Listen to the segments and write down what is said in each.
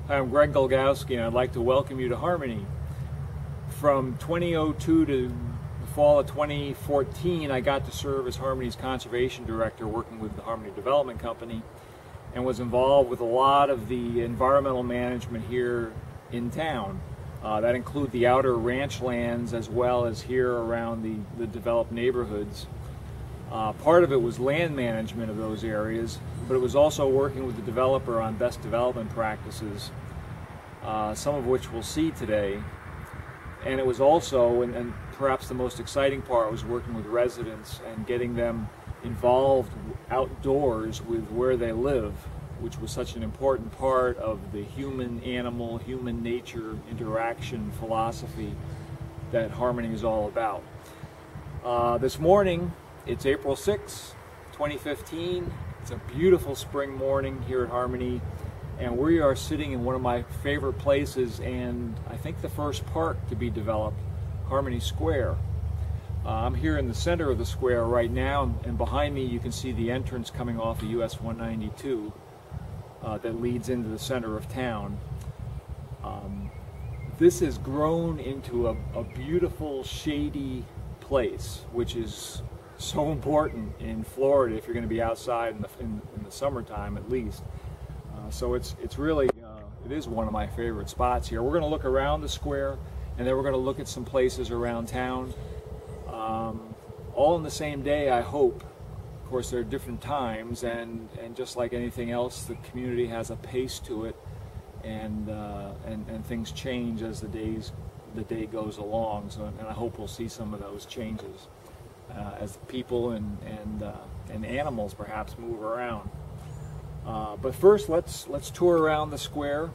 Hi, I'm Greg Golgowski, and I'd like to welcome you to Harmony. From 2002 to the fall of 2014, I got to serve as Harmony's Conservation Director, working with the Harmony Development Company, and was involved with a lot of the environmental management here in town. That include the outer ranch lands as well as here around the developed neighborhoods. Part of it was land management of those areas, but it was also working with the developer on best development practices, some of which we'll see today. And it was also, and perhaps the most exciting part, was working with residents and getting them involved outdoors with where they live, which was such an important part of the human-animal, human-nature interaction philosophy that Harmony is all about. This morning, it's April 6, 2015. It's a beautiful spring morning here at Harmony, and we are sitting in one of my favorite places, and I think the first park to be developed, Harmony Square. I'm here in the center of the square right now, and behind me you can see the entrance coming off of US 192 that leads into the center of town. This has grown into a beautiful, shady place, which is so important in Florida if you're going to be outside in the summertime at least. So it's really, it is one of my favorite spots here. We're going to look around the square, and then we're going to look at some places around town. All in the same day, I hope. Of course, there are different times, and just like anything else, the community has a pace to it, and things change as the day goes along. So, and I hope we'll see some of those changes as people and animals perhaps move around. But first, let's tour around the square,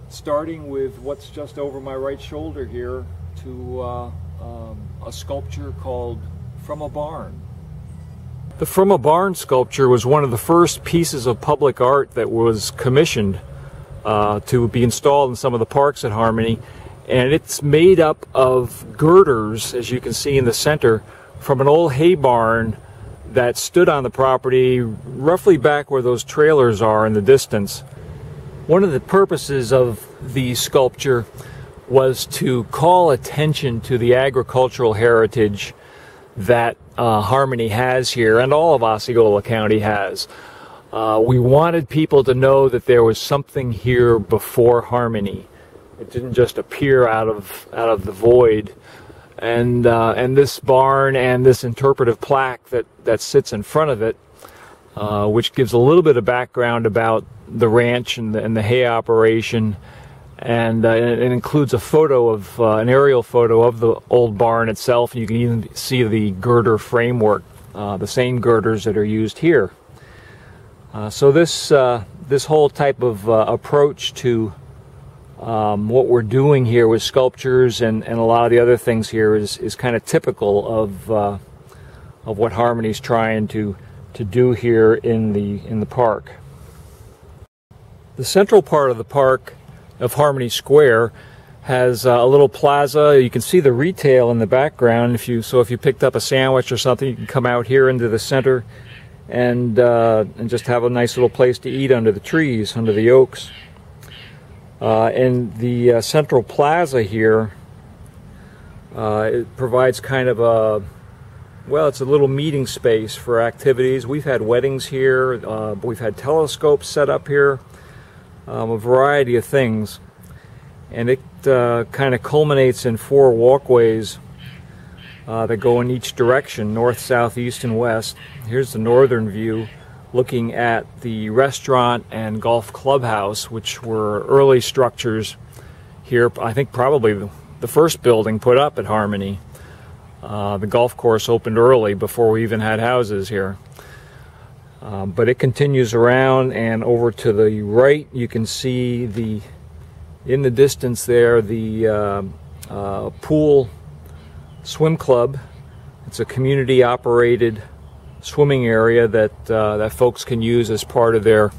starting with what's just over my right shoulder here to a sculpture called From a Barn. The From a Barn sculpture was one of the first pieces of public art that was commissioned to be installed in some of the parks at Harmony, and it's made up of girders, as you can see in the center, from an old hay barn that stood on the property roughly back where those trailers are in the distance. One of the purposes of the sculpture was to call attention to the agricultural heritage that Harmony has here, and all of Osceola County has. We wanted people to know that there was something here before Harmony. It didn't just appear out of the void. And this barn and this interpretive plaque that sits in front of it, which gives a little bit of background about the ranch and the hay operation, and it includes a photo of an aerial photo of the old barn itself. And you can even see the girder framework, the same girders that are used here. So this whole type of approach to what we're doing here with sculptures and a lot of the other things here is kind of typical of what Harmony's trying to do here in the park. The central part of the park of Harmony Square has a little plaza. You can see the retail in the background. If you picked up a sandwich or something, you can come out here into the center and just have a nice little place to eat under the trees, under the oaks. And the central plaza here, it provides kind of it's a little meeting space for activities. We've had weddings here, we've had telescopes set up here, a variety of things. And it kind of culminates in 4 walkways that go in each direction, north, south, east, and west. Here's the northern view, looking at the restaurant and golf clubhouse, which were early structures here. I think probably the first building put up at Harmony. The golf course opened early before we even had houses here. But it continues around, and over to the right you can see in the distance there the pool swim club. It's a community operated swimming area that folks can use as part of their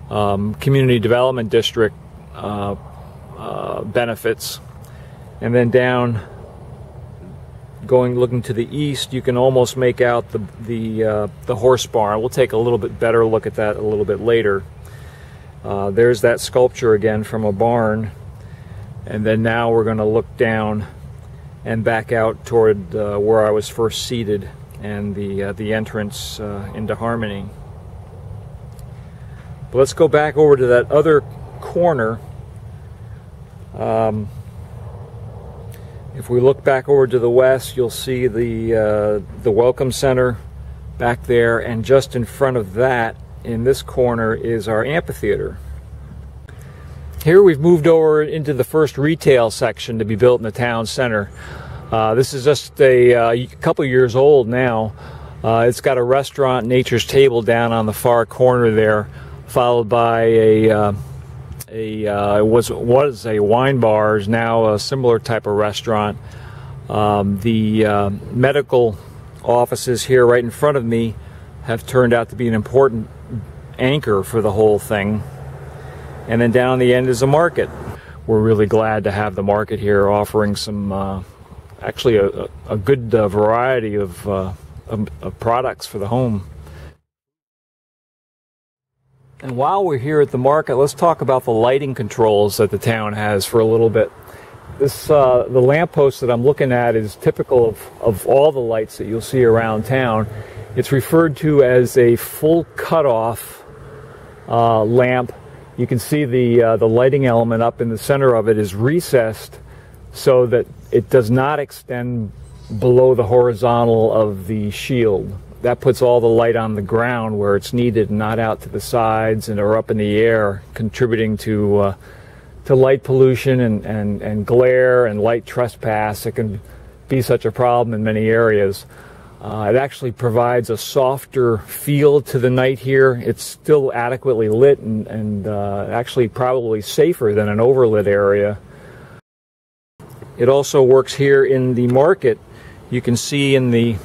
community development district benefits. And then down, looking to the east, you can almost make out the horse barn. We'll take a little bit better look at that a little bit later. There's that sculpture again from a barn. And then now we're going to look down and back out toward where I was first seated and the entrance into Harmony. But let's go back over to that other corner. If we look back over to the west, you'll see the Welcome Center back there, and just in front of that, in this corner, is our amphitheater. Here we've moved over into the first retail section to be built in the town center. This is just a couple years old now. It's got a restaurant, Nature's Table, down on the far corner there, followed by was a wine bar, is now a similar type of restaurant. The medical offices here right in front of me have turned out to be an important anchor for the whole thing. And then down the end is a market. We're really glad to have the market here, offering some actually a good variety of products for the home. And while we're here at the market, let's talk about the lighting controls that the town has for a little bit. This the lamppost that I'm looking at is typical of all the lights that you'll see around town. It's referred to as a full cutoff lamp. You can see the lighting element up in the center of it is recessed so that it does not extend below the horizontal of the shield. That puts all the light on the ground where it's needed, not out to the sides and or up in the air, contributing to light pollution and glare and light trespass. It can be such a problem in many areas. It actually provides a softer feel to the night here. It's still adequately lit and actually probably safer than an overlit area. It also works here in the market. You can see in the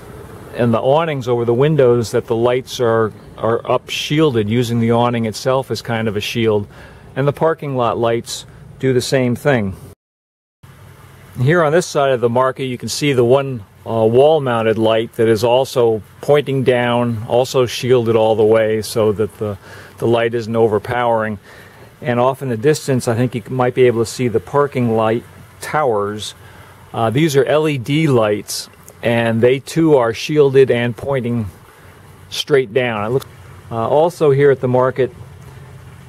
awnings over the windows that the lights are up shielded, using the awning itself as kind of a shield. And the parking lot lights do the same thing. Here on this side of the market you can see the one wall-mounted light that is also pointing down, also shielded all the way so that the light isn't overpowering. And off in the distance I think you might be able to see the parking light towers. These are LED lights, and they too are shielded and pointing straight down. Also here at the market,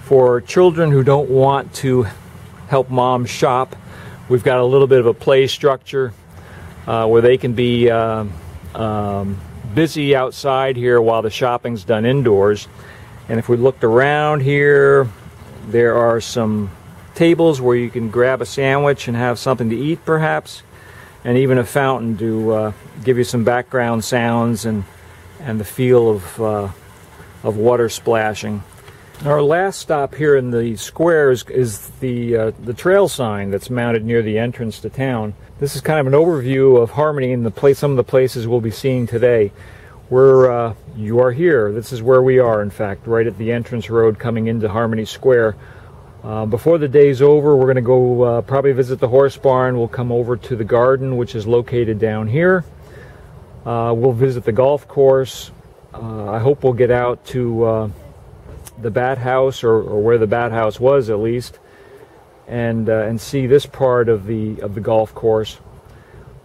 for children who don't want to help mom shop, we've got a little bit of a play structure where they can be busy outside here while the shopping's done indoors. And if we looked around here, there are some tables where you can grab a sandwich and have something to eat perhaps, and even a fountain to give you some background sounds and the feel of water splashing. Our last stop here in the square is the trail sign that's mounted near the entrance to town. This is kind of an overview of Harmony and some of the places we'll be seeing today. You are here. This is where we are, in fact, right at the entrance road coming into Harmony Square. Before the day's over, we're going to go probably visit the horse barn. We'll come over to the garden, which is located down here. We'll visit the golf course. I hope we'll get out to the bat house, or where the bat house was at least, and see this part of the golf course.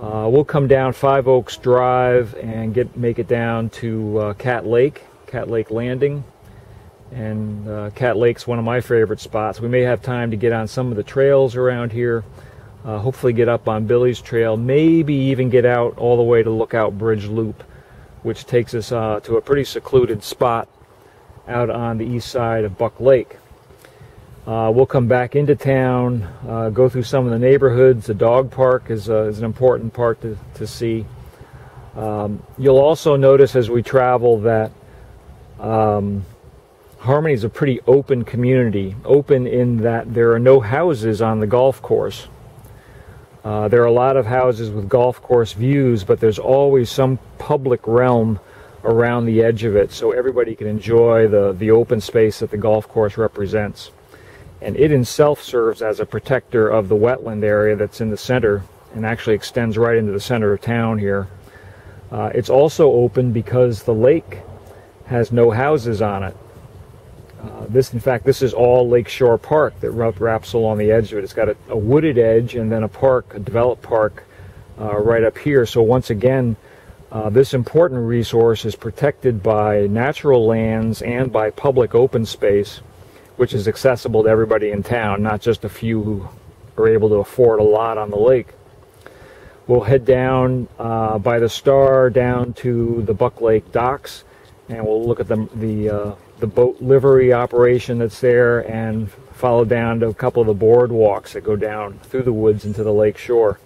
We'll come down Five Oaks Drive and make it down to Cat Lake Landing. And Cat Lake's one of my favorite spots. We may have time to get on some of the trails around here, hopefully get up on Billy's Trail, maybe even get out all the way to Lookout Bridge Loop, which takes us to a pretty secluded spot out on the east side of Buck Lake. We'll come back into town, go through some of the neighborhoods. The dog park is an important part to see. You'll also notice as we travel that Harmony is a pretty open community, open in that there are no houses on the golf course. There are a lot of houses with golf course views, but there's always some public realm around the edge of it, so everybody can enjoy the open space that the golf course represents. And it itself serves as a protector of the wetland area that's in the center and actually extends right into the center of town here. It's also open because the lake has no houses on it. In fact, this is all Lakeshore Park that wraps along the edge of it. It's got a wooded edge and then a park, a developed park right up here. So once again, this important resource is protected by natural lands and by public open space, which is accessible to everybody in town, not just a few who are able to afford a lot on the lake. We'll head down by the Star down to the Buck Lake docks, and we'll look at the boat livery operation that's there, and follow down to a couple of the boardwalks that go down through the woods into the lake shore.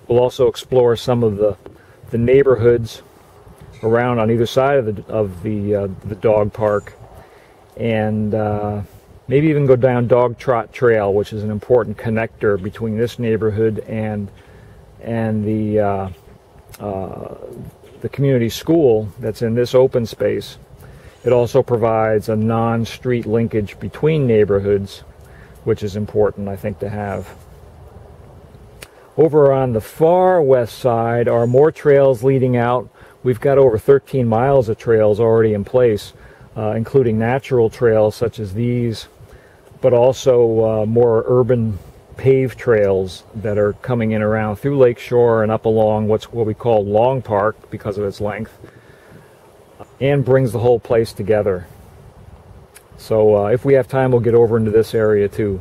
We'll also explore some of the neighborhoods around on either side of the dog park, and maybe even go down Dog Trot Trail, which is an important connector between this neighborhood and the community school that's in this open space. It also provides a non-street linkage between neighborhoods, which is important, I think, to have. Over on the far west side are more trails leading out. We've got over 13 miles of trails already in place, including natural trails such as these, but also more urban paved trails that are coming in around through Lakeshore and up along what we call Long Park because of its length, and brings the whole place together. So if we have time, we'll get over into this area too.